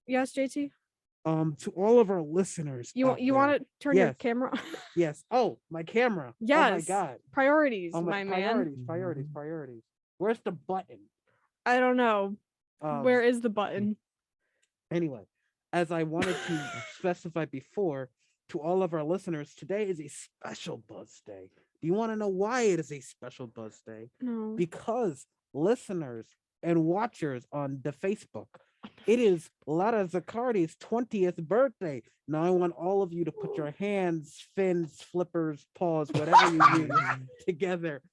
Yes, JT. To all of our listeners, You out want there, to turn your yes, camera on? yes. Oh, my camera. Oh my Yes. God. Priorities, Oh my my man. priorities. Where's the button? I don't know. Um. Where is the button? Anyway, as I wanted to specify before, to all of our listeners, today is a special Buzz Day. Do you want to know why it is a special Buzz Day? No. Because listeners and watchers on the Facebook, it is Lara Ziccardi's 20th birthday. Now I want all of you to put your hands, fins, flippers, paws, whatever you use together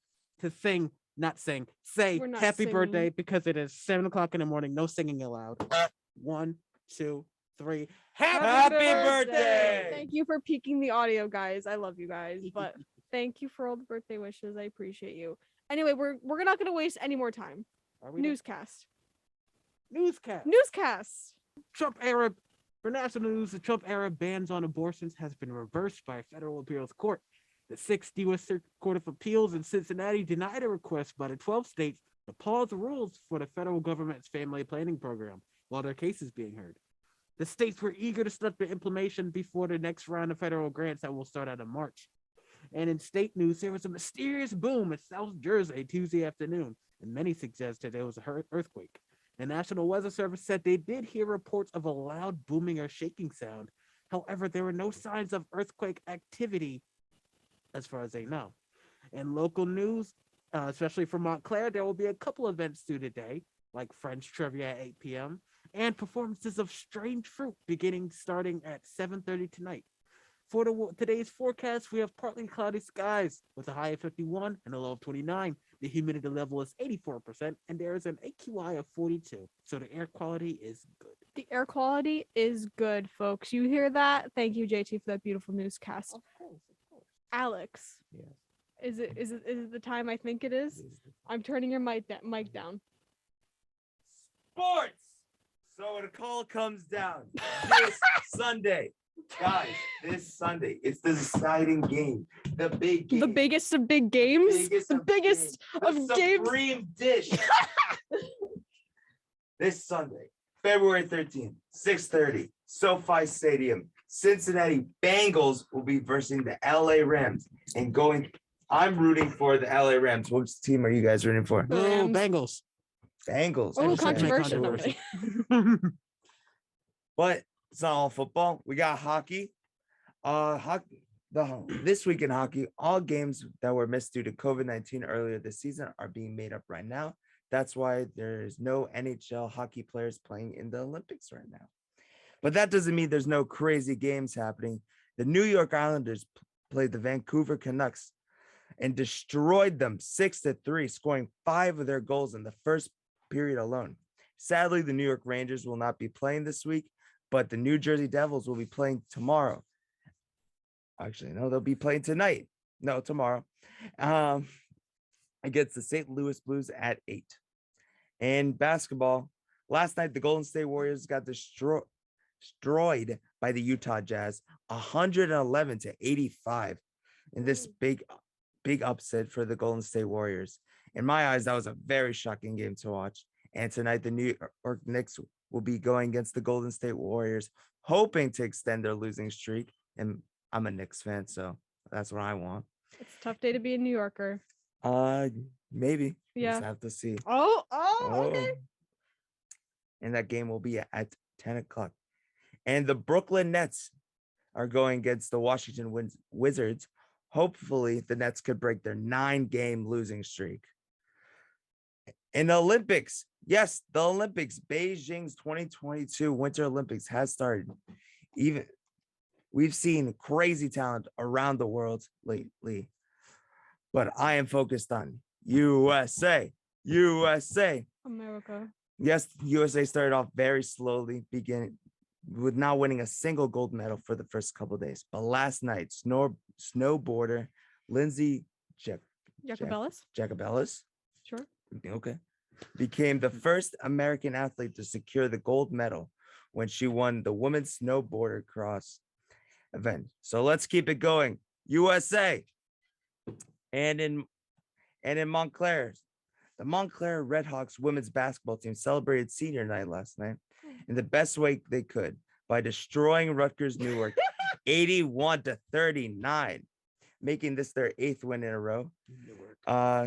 to sing, not sing, say We're not happy singing. birthday because it is 7 o'clock in the morning. No singing allowed. 1, 2, 3. Happy birthday! Thank you for peaking the audio, guys. I love you guys, but thank you for all the birthday wishes. I appreciate you. Anyway, we're not gonna waste any more time. Are we Newscast. Newscast. Newscast. Trump era for national news. The Trump era bans on abortions has been reversed by a federal appeals court. The 6th U.S. Circuit Court of Appeals in Cincinnati denied a request by the 12 states to pause the rules for the federal government's family planning program while their case is being heard. The states were eager to start the implementation before the next round of federal grants that will start out in March. And in state news, there was a mysterious boom in South Jersey Tuesday afternoon, and many suggested it was an earthquake. The National Weather Service said they did hear reports of a loud booming or shaking sound. However, there were no signs of earthquake activity as far as they know. In local news, especially from Montclair, there will be a couple events due today, like French trivia at 8 p.m. and performances of Strange Fruit starting at 7:30 tonight. For today's forecast, we have partly cloudy skies with a high of 51 and a low of 29. The humidity level is 84%, and there is an AQI of 42. So the air quality is good. The air quality is good, folks. You hear that? Thank you, JT, for that beautiful newscast. Of course. Alex, Yes. is it the time I think it is? I'm turning your mic down. Sports. So the call comes down this Sunday. Guys, this Sunday, it's the deciding game. The big game. The biggest of big games. The biggest of the games. supreme dish. This Sunday, February 13th, 6:30, SoFi Stadium. Cincinnati Bengals will be versing the LA Rams and I'm rooting for the LA Rams. Which team are you guys rooting for? Oh, Rams. Bengals. Bengals. Oh, Okay. controversial. Controversial. But it's not all football. We got hockey. This week in hockey, all games that were missed due to COVID-19 earlier this season are being made up right now. That's why there's no NHL hockey players playing in the Olympics right now. But that doesn't mean there's no crazy games happening. The New York Islanders played the Vancouver Canucks and destroyed them 6-3, scoring 5 of their goals in the first period alone. Sadly, the New York Rangers will not be playing this week, but the New Jersey Devils will be playing tomorrow. Actually, no, they'll be playing tonight. No, tomorrow. Against the St. Louis Blues at 8. And basketball, last night the Golden State Warriors got destroyed by the Utah Jazz 111-85 in this big upset for the Golden State Warriors. In my eyes, that was a very shocking game to watch. And tonight the New York Knicks will be going against the Golden State Warriors, hoping to extend their losing streak. And I'm a Knicks fan, so that's what I want. It's a tough day to be a New Yorker. Maybe. Yeah. Just have to see. Oh, okay. And that game will be at 10 o'clock. And the Brooklyn Nets are going against the Washington Wizards. Hopefully, the Nets could break their 9-game losing streak. In the Olympics, yes, the Olympics, Beijing's 2022 Winter Olympics has started. We've seen crazy talent around the world lately, but I am focused on USA. America. Yes, USA started off very slowly, beginning with not winning a single gold medal for the first couple of days. But last night, snowboarder Lindsay Jacobellis, Sure. okay, became the first American athlete to secure the gold medal when she won the women's snowboarder cross event. So let's keep it going, USA. And in Montclair, The Montclair Redhawks women's basketball team celebrated senior night last night in the best way they could by destroying Rutgers Newark 81-39, making this their 8th win in a row.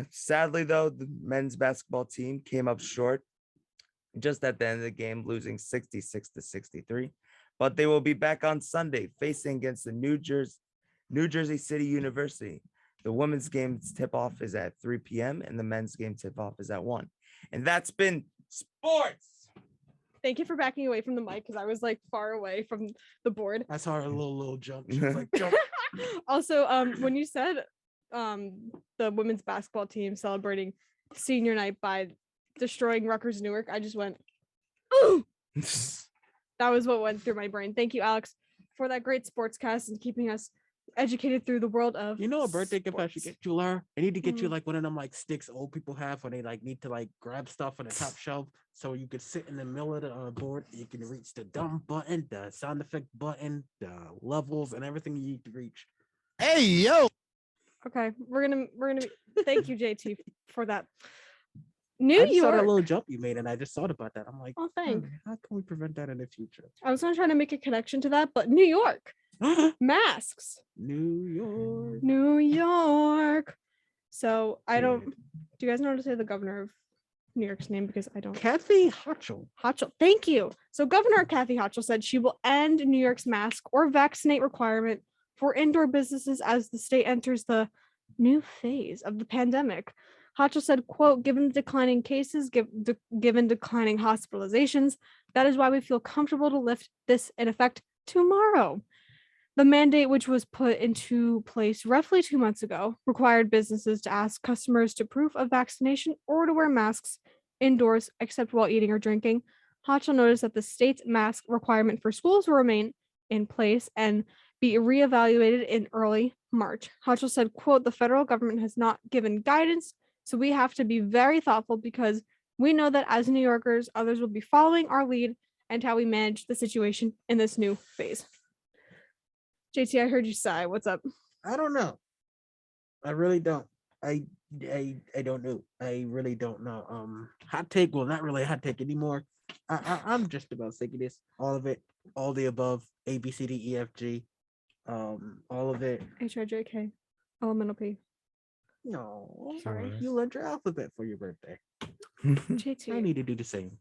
Sadly, though, the men's basketball team came up short just at the end of the game, losing 66-63. But they will be back on Sunday, facing against the New Jersey City University. The women's game tip-off is at 3 p.m. and the men's game tip-off is at 1. And that's been sports. Thank you for backing away from the mic because I was like far away from the board. I saw her little jump. She was like, jump. Also, when you said the women's basketball team celebrating senior night by destroying Rutgers Newark, I just went, ooh. That was what went through my brain. Thank you, Alex, for that great sportscast and keeping us educated through the world of You know a birthday gift I should get you, Lara? I need to get you Mm. like one of them like sticks old people have when they like need to like grab stuff on the top shelf, so you could sit in the middle of the board. You can reach the dumb button, the sound effect button, the levels, and everything you need to reach. Hey, yo. Okay, we're gonna thank you, JT, for that. New I just saw that York. little jump you made, and I just thought about that. I'm like, Oh, thanks. how can we prevent that in the future? I was gonna try to make a connection to that, but New York masks. New York. New York. So I don't. Period. Do you guys know how to say the governor of New York's name? Because I don't. Kathy Hochul. Hochul. Thank you. So Governor Kathy Hochul said she will end New York's mask or vaccinate requirement for indoor businesses as the state enters the new phase of the pandemic. Hochul said, quote, given the declining cases, given declining hospitalizations, that is why we feel comfortable to lift this in effect tomorrow. The mandate, which was put into place roughly 2 months ago, required businesses to ask customers to proof of vaccination or to wear masks indoors except while eating or drinking. Hochul noticed that the state's mask requirement for schools will remain in place and be reevaluated in early March. Hochul said, quote, the federal government has not given guidance, so we have to be very thoughtful because we know that as New Yorkers, others will be following our lead and how we manage the situation in this new phase. JT, I heard you sigh. What's up? I don't know. I really don't. I don't know. I really don't know. Hot take. Well, not really a hot take anymore. I'm just about sick of this. All of it. All the above. A B C D E F G. All of it. HIJK. Elemental P. No, Sorry. You learned your alphabet for your birthday. I JT. need to do the same.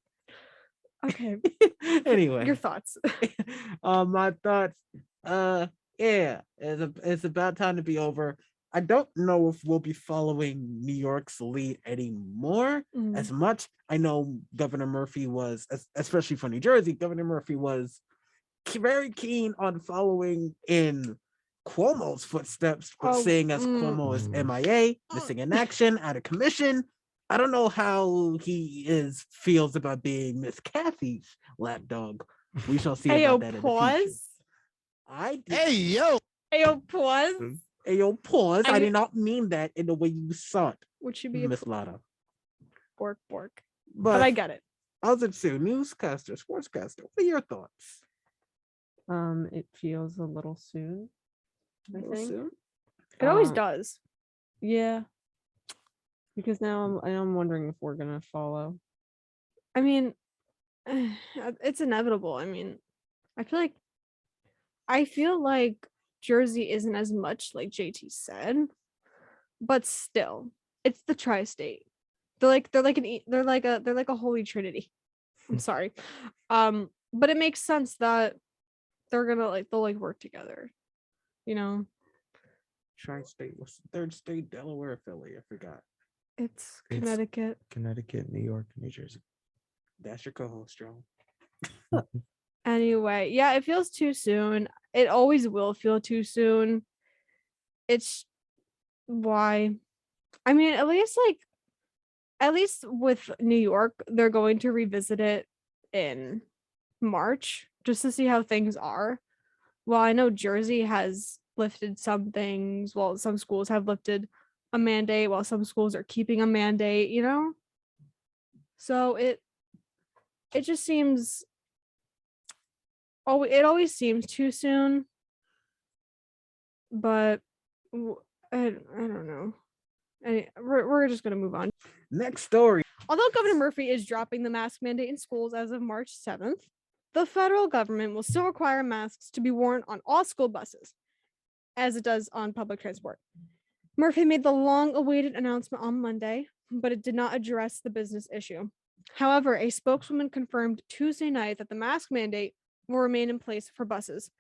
Okay. Anyway, Your thoughts. my thoughts. Yeah, it's about time to be over. I don't know if we'll be following New York's lead anymore as much. I know Governor Murphy was, especially for New Jersey, Governor Murphy was very keen on following in Cuomo's footsteps, but seeing as Cuomo is MIA, missing in action, out of commission. I don't know how he feels about being Miss Kathy's lapdog. We shall see about that in the future. Pause. Hey, yo. Ayo, pause. Ayo, pause. I I- did not mean that in the way you saw it, Would she be a Miss Lara. bork? But But I get it. how's it too? Newscaster, sportscaster. What are your thoughts? It feels a little soon. I Little think. soon? It always Um, does. Yeah. Because now I'm wondering if we're gonna follow. I mean, it's inevitable. I mean, I feel like Jersey isn't as much like JT said, but still, it's the tri-state. They're like a holy trinity. I'm sorry. But it makes sense that they'll work together. You know, Tri-state. What's the third state? Delaware or Philly? I forgot. it's It's- Connecticut. Connecticut, New York, New Jersey. That's your co-host, Joe. Anyway, yeah, it feels too soon. It always will feel too soon. It's why. I mean, at least with New York, they're going to revisit it in March just to see how things are. Well, I know Jersey has lifted some things. Well, some schools have lifted a mandate while some schools are keeping a mandate, you know? So it just seems it always seems too soon. But I don't know. We're just gonna move on. Next story. Although Governor Murphy is dropping the mask mandate in schools as of March 7th, the federal government will still require masks to be worn on all school buses, as it does on public transport. Murphy made the long-awaited announcement on Monday, but it did not address the business issue. However, a spokeswoman confirmed Tuesday night that the mask mandate will remain in place for buses.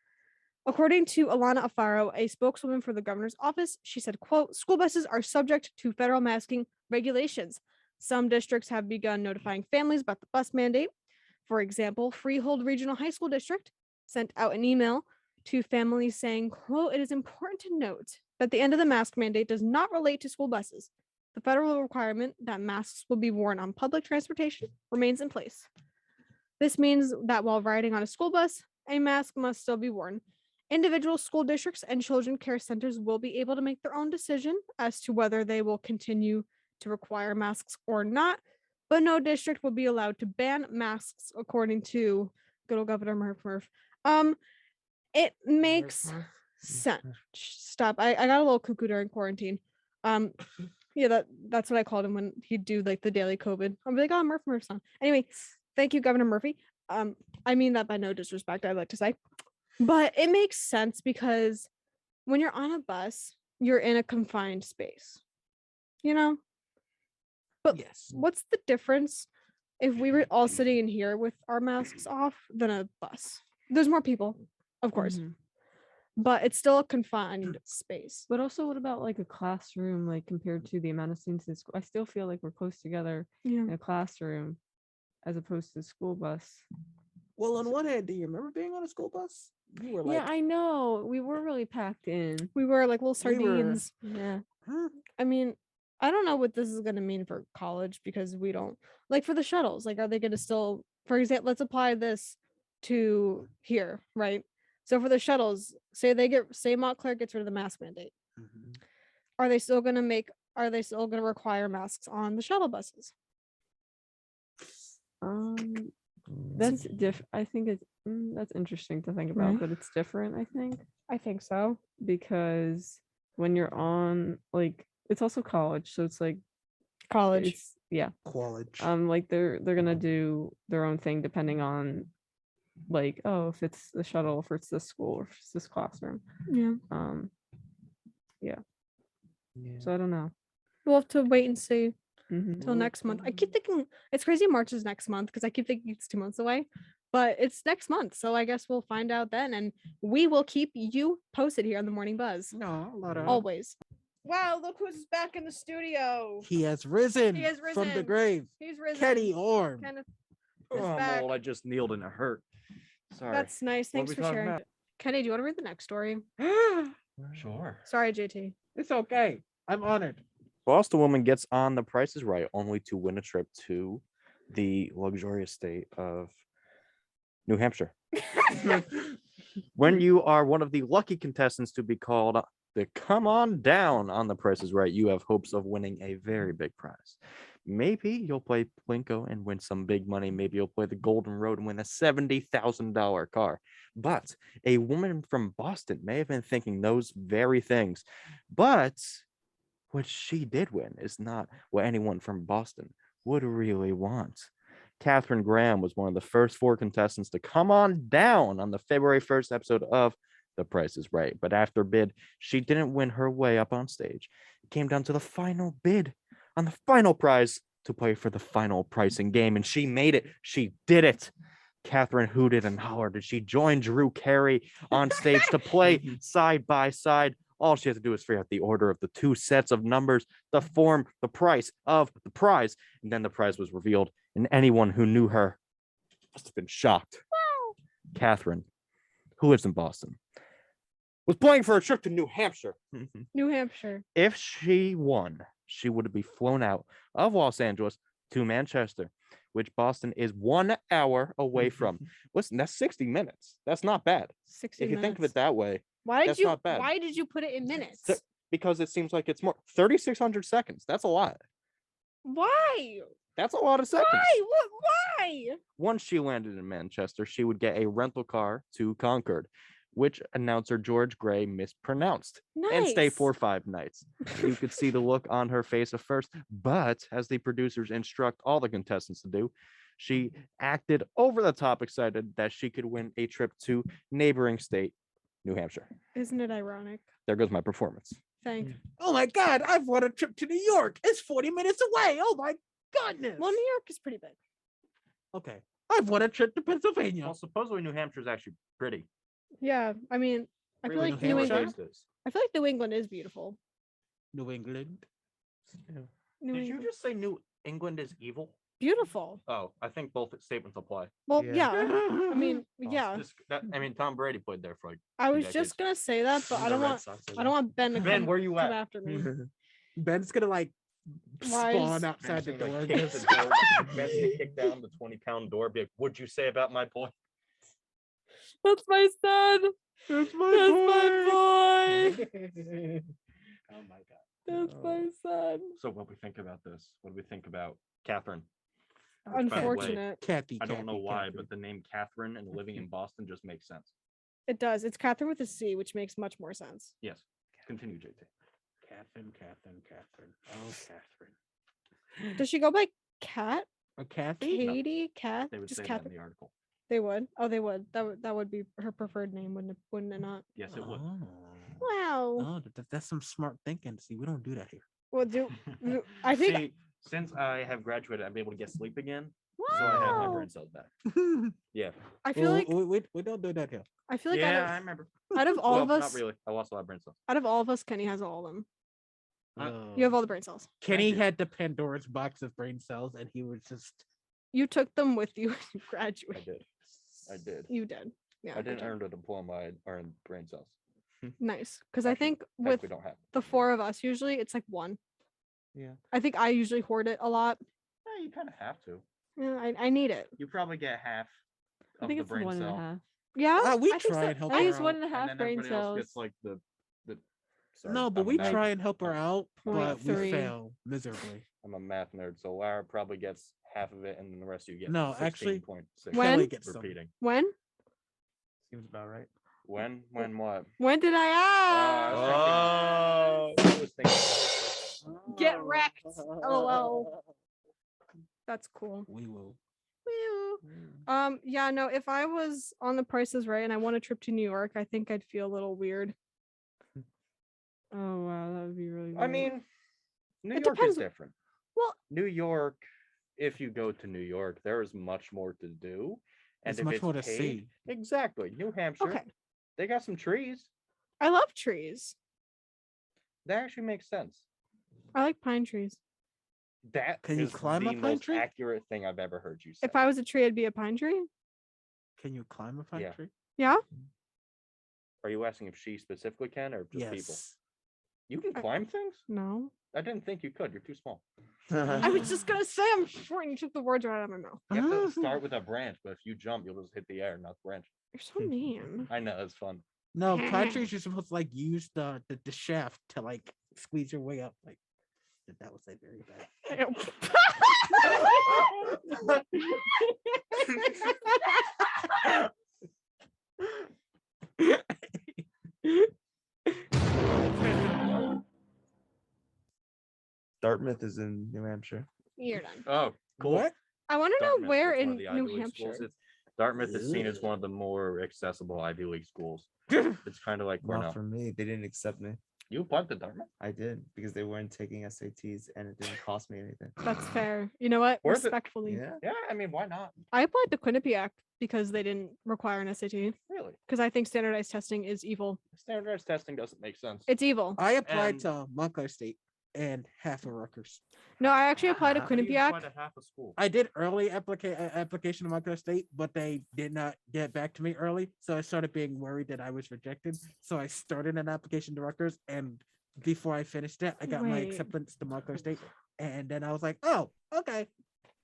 According to Alana Afaro, a spokeswoman for the governor's office, she said, quote, school buses are subject to federal masking regulations. Some districts have begun notifying families about the bus mandate. For example, Freehold Regional High School District sent out an email to families saying, quote, it is important to note that the end of the mask mandate does not relate to school buses. The federal requirement that masks will be worn on public transportation remains in place. This means that while riding on a school bus, a mask must still be worn. Individual school districts and children care centers will be able to make their own decision as to whether they will continue to require masks or not, but no district will be allowed to ban masks, according to good old Governor Murph. It makes sense. Stop. I got a little cuckoo during quarantine. Yeah, that's what I called him when he'd do like the daily COVID. I'll be like, oh, Murph's on. Anyway, thank you, Governor Murphy. I mean that by no disrespect, I'd like to say. But it makes sense because when you're on a bus, you're in a confined space, you know? But Yes. what's the difference if we were all sitting in here with our masks off than a bus? There's more people, of course, but it's still a confined space. But also, what about like a classroom, like compared to the amount of students in school? I still feel like we're close together in a classroom as opposed to the school bus. Well, on one hand, do you remember being on a school bus? You were like, Yeah, I know. We were really packed in. We were like little We were- sardines. Yeah. I mean, I don't know what this is going to mean for college because we don't like for the shuttles. Like, are they going to still, for example, let's apply this to here, right? So for the shuttles, say Montclair gets rid of the mask mandate. Are they still going to require masks on the shuttle buses? That's I think it's that's interesting to think about, Right. but it's different, I think, I think so. because when you're on like it's also college, so it's like College. it's college. like they're gonna do their own thing depending on like, oh, if it's the shuttle, if it's this school, or if it's this classroom. Yeah. So I don't know. We'll have to wait and see Mhm. till next month. I keep thinking it's crazy March is next month because I keep thinking it's 2 months away, but it's next month. So I guess we'll find out then, and we will keep you posted here on the Morning Buzz. No, Lara. Always. Wow, look who's back in the studio. He has risen, He has from the risen. grave. He's risen. Kenny Orm. Kenneth Oh, is I'm back. old. I just kneeled and it hurt. Sorry. That's nice. What Thanks we for talking sharing. about? Kenny, do you want to read the next story? Sure. Sorry, JT. It's okay. I'm honored. Boston woman gets on The Price is Right only to win a trip to the luxurious state of New Hampshire. When you are one of the lucky contestants to be called the come on down on The Price is Right, you have hopes of winning a very big prize. Maybe you'll play Plinko and win some big money. Maybe you'll play the Golden Road and win a $70,000 car. But a woman from Boston may have been thinking those very things. But what she did win is not what anyone from Boston would really want. Catherine Graham was one of the first 4 contestants to come on down on the February 1st episode of The Price is Right. But after bid, she didn't win her way up on stage. It came down to the final bid on the final prize to play for the final pricing game. And she made it. She did it. Catherine hooted and hollered, and she joined Drew Carey on stage to play side by side. All she had to do was figure out the order of the 2 sets of numbers to form the price of the prize. And then the prize was revealed, and anyone who knew her must have been shocked. Wow. Catherine, who lives in Boston, was playing for a trip to New Hampshire. New Hampshire. If she won, she would be flown out of Los Angeles to Manchester, which Boston is 1 hour away from. Listen, that's 60 minutes. That's not bad. 60 If you think of minutes. it that way. Why that's did you not bad. Why did you put it in minutes? Because it seems like it's more 3,600 seconds. That's a lot. Why? That's a lot of seconds. Why? Once she landed in Manchester, she would get a rental car to Concord. which announcer George Gray mispronounced, and stay Nice. for 5 nights. You could see the look on her face at first, but as the producers instruct all the contestants to do, she acted over the top excited that she could win a trip to neighboring state, New Hampshire. Isn't it ironic? There goes my performance. Thanks. Oh my God, I've won a trip to New York. It's 40 minutes away. Oh my goodness. Well, New York is pretty big. Okay. I've won a trip to Pennsylvania. Well, supposedly New Hampshire is actually pretty. Yeah, I mean, I feel Really, like New New Hampshire? England. I feel like New England is beautiful. New England. New Did you England. just say New England is evil? Beautiful. Oh, I think both statements apply. Well, Yeah. yeah. I mean, Oh, yeah. I mean, Tom Brady played there for like. I was decades. just gonna say that, but I don't want. I don't want Ben to Ben, come, where you come at? after me. Ben's gonna like Why is- spawn outside the door. Ben's gonna kick down the 20-pound door. Be like, "What'd you say about my boy?" That's my son. That's That's my boy. Oh my god. That's my son. So what we think about this? What do we think about Catherine? Which, by the way, Unfortunate. Kathy. I don't know Kathy, why, Kathy. but the name Catherine and living in Boston just makes sense. It does. It's Catherine with a C, which makes much more sense. Yes. Continue, JT. Catherine. Oh, Catherine. Does she go by Cat? Or Kathy? Katie? Cat? They would Just say that in Catherine. the article. They would. Oh, they would. That would be her preferred name, wouldn't it not? Yes, it would. Wow. Oh, that's some smart thinking. See, we don't do that here. Well, I think. See, since I have graduated, I'm able to get sleep again. So I have my Wow. brain cells back. Yeah. I feel like we don't do that here. I feel like Yeah, I remember. out of all Well, of us, not really. I lost a lot of brain cells. out of all of us, Kenny has all of them. Uh, You have all the brain cells. Kenny you. had the Pandora's box of brain cells, and he was just You took them with you when you I graduated. did. I did. You did. Yeah. I good didn't job. earn a diploma. I earned brain cells. Nice, because I Actually, think with We don't have. the 4 of us, usually it's like 1. Yeah. I think I usually hoard it a lot. Yeah, you kind of have to. Yeah, I need it. You probably get half I of think the it's brain 1.5. cell. Yeah. we I think try so. and help I her use out. 1.5 then brain everybody else cells. gets like the. Sorry, No, but I'm a we math- try and help her out, but we 0.3. fail miserably. I'm a math nerd, so Lara probably gets half of it, and then the rest you get. No, actually, 16.6. When? Kelly gets some. Repeating. When? Seems about right. When what? When did I ask? I was thinking. Get wrecked. LOL. That's cool. We will. Woo. Mm. Yeah, no, if I was on the Price is Right and I won a trip to New York, I think I'd feel a little weird. Oh wow, that would be really. I weird. mean, New It York depends- is different. Well, New York, if you go to New York, there is much more to do. And There's if much it's more to paid- see. Exactly. New Hampshire, okay. they got some trees. I love trees. That actually makes sense. I like pine trees. That Can you is climb the a pine most tree? accurate thing I've ever heard you say. If I was a tree, I'd be a pine tree. Can you climb a pine Yeah. tree? Yeah. Are you asking if she specifically can or just people? Yes. You can I- climb things? No. I didn't think you could. You're too small. I was just gonna say I'm short and you took the words right out of my mouth. You have to start with a branch, but if you jump, you'll just hit the air, not the branch. You're so mean. I know, it's fun. No, pine trees you're supposed to like use the shaft to like squeeze your way up. Like that was like very bad. Dartmouth is in New Hampshire. You're done. Oh, cool. What? I want to know Dartmouth, where that's one in of the Ivy New League Hampshire. schools. Dartmouth is seen as one of the more accessible Ivy League schools. It's kind of like Not Cornell. for me. They didn't accept me. You applied to Dartmouth? I did because they weren't taking SATs and it didn't cost me anything. That's fair. You know what? Worth it. Respectfully, Yeah. Yeah, I mean, why not? I applied to Quinnipiac because they didn't require an SAT. Really? Because I think standardized testing is evil. Standardized testing doesn't make sense. It's evil. I applied And- to Montclair State and half of Rutgers. No, I actually applied to How do you Quinnipiac. apply to half a school? I did early application to Montclair State, but they did not get back to me early. So I started being worried that I was rejected. So I started an application to Rutgers, and before I finished it, I got my Wait. acceptance to Montclair State. And then I was like, oh, okay.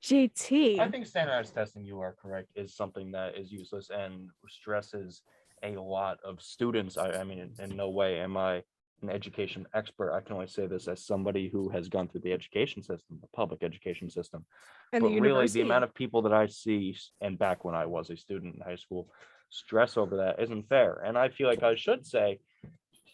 JT. I think standardized testing, you are correct, is something that is useless and stresses a lot of students. I mean, in no way am I an education expert. I can only say this as somebody who has gone through the education system, the public education system. and But the really, university. the amount of people that I see, and back when I was a student in high school, stress over that isn't fair. And I feel like I should say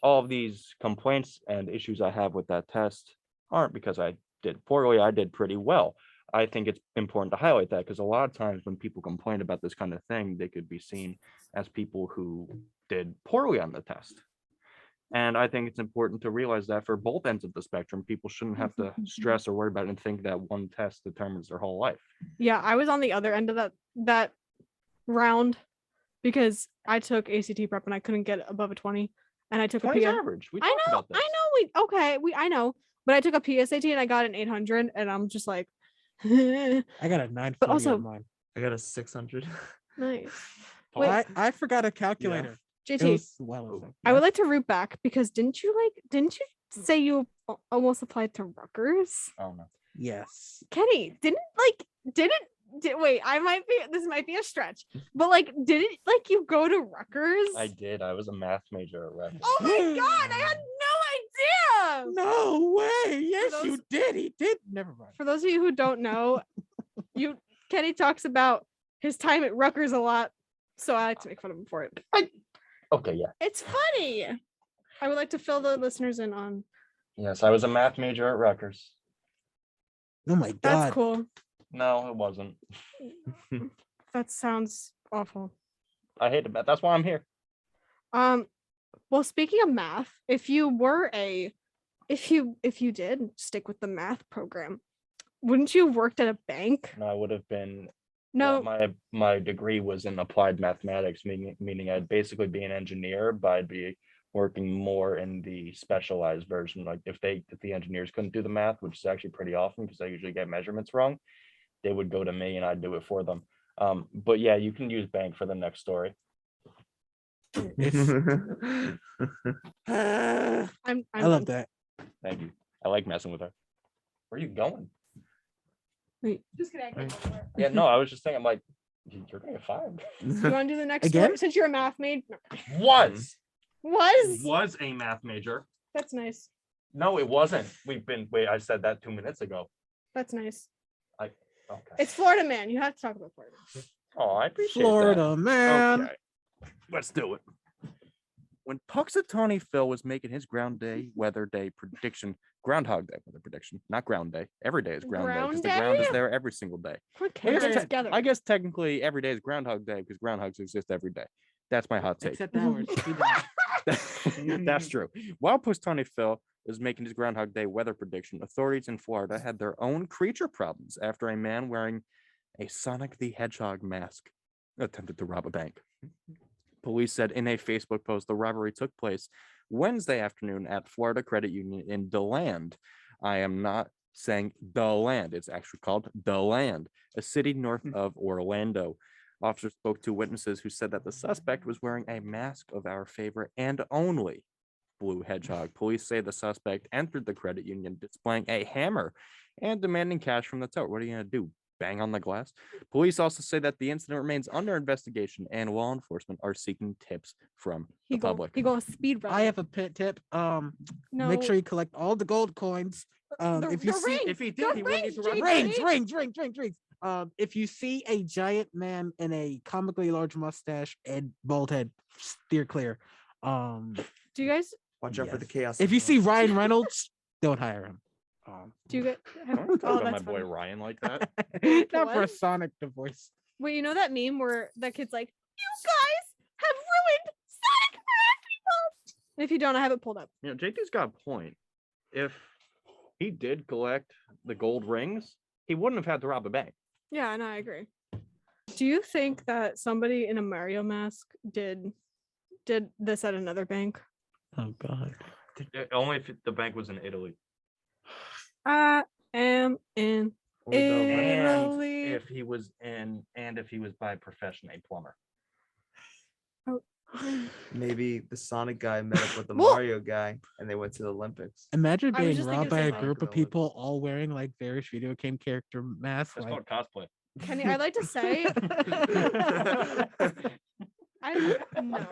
all of these complaints and issues I have with that test aren't because I did poorly. I did pretty well. I think it's important to highlight that because a lot of times when people complain about this kind of thing, they could be seen as people who did poorly on the test. And I think it's important to realize that for both ends of the spectrum, people shouldn't have to stress or worry about it and think that one test determines their whole life. Yeah, I was on the other end of that round because I took ACT prep and I couldn't get above a 20, and I took a 20's PSAT. average. We talked about this. I know, but I took a PSAT and I got an 800, and I'm just like, I got a 940 but also on mine. I got a 600. nice. Wait, Wait. I forgot a calculator. It JT, was well, I would like to root back because didn't you say you almost applied to Rutgers? Oh no. Yes. Kenny, wait, this might be a stretch, but didn't you go to Rutgers? I did. I was a math major at Rutgers. Oh my god, I had no idea. No way. Yes, those- you did. He did. Never mind. For those of you who don't know, Kenny talks about his time at Rutgers a lot, so I like to make fun of him for it. Okay, yeah. It's funny. I would like to fill the listeners in on. Yes, I was a math major at Rutgers. Oh my god. That's cool. No, it wasn't. That sounds awful. I hated math. That's why I'm here. Well, speaking of math, if you did stick with the math program, wouldn't you have worked at a bank? No, I would have been. No. Well, my degree was in applied mathematics, meaning I'd basically be an engineer, but I'd be working more in the specialized version. Like if the engineers couldn't do the math, which is actually pretty often because I usually get measurements wrong, they would go to me and I'd do it for them. But yeah, you can use bank for the next story. I love that. Thank you. I like messing with her. Where are you going? Wait, just kidding. Yeah, no, I was just thinking, I'm like, you're gonna get 5. You want to do the next Again? story since you're a math major? Was Was a math major. That's nice. No, it wasn't. Wait, I said that 2 minutes ago. That's nice. Okay. It's Florida man. You have to talk about Florida. Oh, I appreciate Florida that. man. Okay. Let's do it. When Puxatawny Phil was making his Groundhog Day weather prediction, not ground day. Every day is ground day because the ground is there every single day. Together. I guess technically every day is Groundhog Day because groundhogs exist every day. That's my hot take. Except ours. That's true. While Puxatawny Phil was making his Groundhog Day weather prediction, authorities in Florida had their own creature problems after a man wearing a Sonic the Hedgehog mask attempted to rob a bank. Police said in a Facebook post the robbery took place Wednesday afternoon at Florida Credit Union in DeLand. I am not saying DeLand. It's actually called DeLand, a city north of Orlando. Officers spoke to witnesses who said that the suspect was wearing a mask of our favorite and only blue hedgehog. Police say the suspect entered the credit union displaying a hammer and demanding cash from the teller. What are you going to do? Bang on the glass? Police also say that the incident remains under investigation and law enforcement are seeking tips from the public. He go speed run. I have a pit tip. Make sure you collect all the gold coins. If he did, he wouldn't need to run. Rings. If you see a giant man in a comically large mustache and bald head, steer clear. Do you guys? Watch out for the chaos. If you see Ryan Reynolds, don't hire him. Do you get? Don't talk about my that's boy funny. Ryan like that. Not for What? Sonic the voice. Wait, you know that meme where that kid's like, "You guys have ruined Sonic for everyone." If you don't, I have it pulled up. You know, JT's got a point. If he did collect the gold rings, he wouldn't have had to rob a bank. Yeah, and I agree. Do you think that somebody in a Mario mask did this at another bank? Oh God. Only if the bank was in Italy. I am in Italy. If he was by profession a plumber. Maybe the Sonic guy met up with the Well- Mario guy and they went to the Olympics. Imagine I was being just robbed thinking by a the same group thing. of people all wearing like various video game character masks. That's Like, called cosplay. Kenny, I'd like to say, no,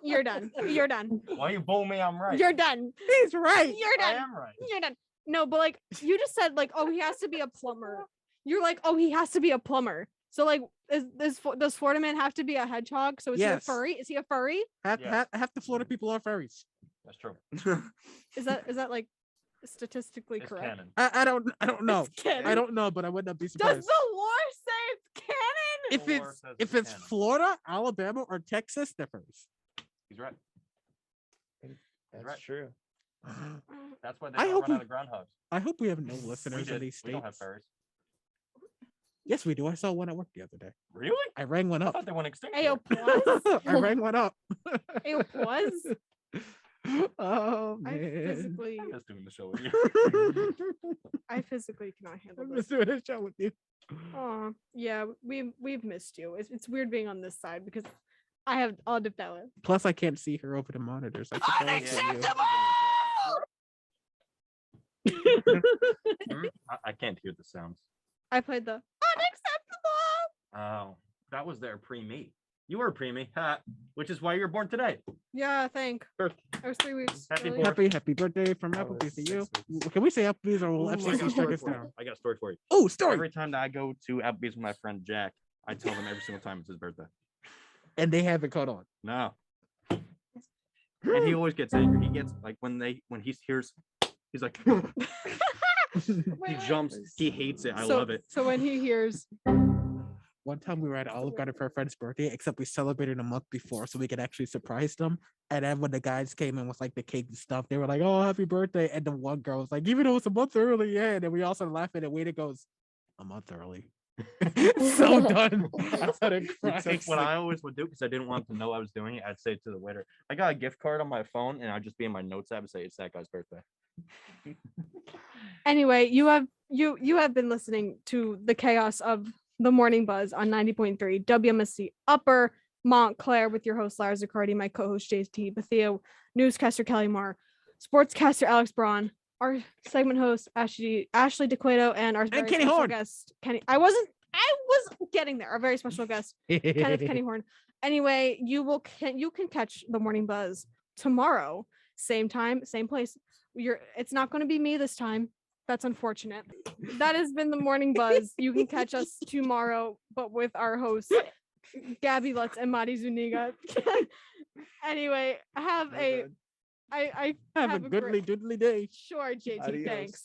you're done. You're done. Why you bull me? I'm right. You're done. he's right. You're I done. am right. You're done. No, but like you just said, like, oh, he has to be a plumber. You're like, oh, he has to be a plumber. So like, Does Florida man have to be a hedgehog? So is he a Yes. furry? Is he a furry? Half, Yes. half the Florida people are furries. That's true. Is that like statistically It's correct? canon. I don't know. It's canon. I don't know, but I would not be Does surprised. the lore say it's canon? If The lore it's says if it's it's canon. Florida, Alabama, or Texas, they're furries. He's right. That's right. true. That's why they I don't hope run out of groundhogs. I hope we have no We listeners in did. these We don't have states. furries. Yes, we do. I saw one at work the other day. Really? I rang one I up. thought they went extinct. Ayo, here. plus. I rang one up. Ayo, plus. Oh I man. physically, I'm just doing the show with you. I physically cannot handle I'm this. just doing a show with you. Oh, yeah, we've missed you. It's weird being on this side because I have all the Bella. Plus, I can't see her over the monitors. I suppose I can't hear the sounds. I played the unacceptable. Oh, that was their pre-me. You were a pre-me, which is why you were born today. Yeah, I think Birth. I was 3 weeks. Happy early. birthday. happy birthday from I Applebee's to was you. 6 weeks. Can we say Applebee's or will Ooh, I got a FCC strike story us for you. down? I got a story for you. Oh, story. Every time that I go to Applebee's with my friend Jack, I tell them every single time it's his birthday. And they haven't caught on. No. And he always gets angry. He gets like when he hears, he's like, he Wait. jumps. He hates it. I So- love it. So when he hears, One time we were at Olive Garden for a friend's birthday, except we celebrated a month before so we could actually surprise them. And then when the guys came in with like the cake and stuff, they were like, "Oh, happy birthday!" And the one girl was like, "Even though it's a month early, yeah." And then we all started laughing. And Waiter goes, "A month early." So done. I started crying. Except what I always would do, because I didn't want them to know I was doing it, I'd say to the waiter, I got a gift card on my phone, and I'd just be in my notes app and say, it's that guy's birthday. anyway, you have been listening to the chaos of the Morning Buzz on 90.3 WMSC Upper Montclair with your host Lara Ziccardi, my co-host JT Bethea, newscaster Kelly Marr, sportscaster Alex Braun, our segment host Ashley DeQuato, and our very Kenny special Horn. guest Kenny. I was getting there. Our very special guest Kenneth Kenny Horn. Anyway, you can catch the Morning Buzz tomorrow, same time, same place. It's not going to be me this time. That's unfortunate. That has been the Morning Buzz. You can catch us tomorrow, but with our hosts Gabby Lutz and Madi Zuniga. Anyway, have a Have a great- goodly doodly day. Sure, JT. Adios. Thanks.